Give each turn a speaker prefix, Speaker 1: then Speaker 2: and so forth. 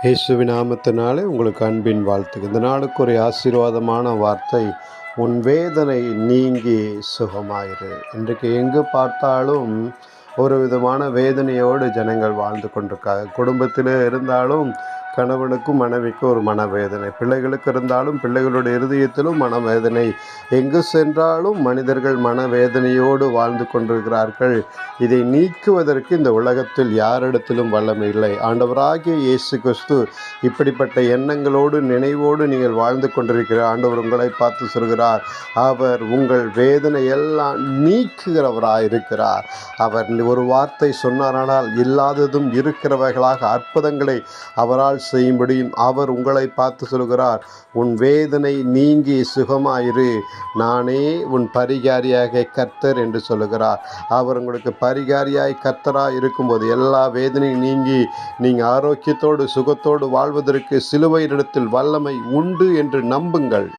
Speaker 1: இயேசுவின் நாமத்தினாலே உங்களுக்கு அன்பின் வாழ்த்துக்கள். இந்த நாளுக்கு ஒரு ஆசீர்வாதமான வார்த்தை, உன் வேதனை நீங்கி சுகமாயிரு. இன்றைக்கு எங்கு பார்த்தாலும் ஒரு விதமான வேதனையோடு ஜனங்கள் வாழ்ந்து கொண்டிருக்காங்க. குடும்பத்தில் இருந்தாலும் கணவனுக்கும் மனைவிக்கும் ஒரு மனவேதனை, பிள்ளைகளுக்கு இருந்தாலும் பிள்ளைகளுடைய இருதயத்திலும் மனவேதனை. எங்கு சென்றாலும் மனிதர்கள் மனவேதனையோடு வாழ்ந்து கொண்டிருக்கிறார்கள். இதை நீக்குவதற்கு இந்த உலகத்தில் யாரிடத்திலும் வல்லமை இல்லை. ஆண்டவராகிய இயேசு கிறிஸ்து இப்படிப்பட்ட எண்ணங்களோடு நினைவோடு நீங்கள் வாழ்ந்து கொண்டிருக்கிற ஆண்டவர் உங்களை பார்த்து சொல்கிறார், அவர் உங்கள் வேதனை எல்லாம் நீக்குகிறவராயிருக்கிறார். அவர் ஒரு வார்த்தை சொன்னாரானால் இல்லாததும் இருக்கிறவர்களாக அற்புதங்களை அவரால் செய்யும்படியும் அவர் உங்களை பார்த்து சொல்கிறார், உன் வேதனை நீங்கி சுகமாயிரு, நானே உன் பரிகாரியாக கர்த்தர் என்று சொல்லுகிறார். அவர் உங்களுக்கு பரிகாரியாய் கர்த்தராய் இருக்கும்போது எல்லா வேதனையும் நீங்கி நீங்கள் ஆரோக்கியத்தோடு சுகத்தோடு வாழ்வதற்கு சிலுவையிடத்தில் வல்லமை உண்டு என்று நம்புங்கள்.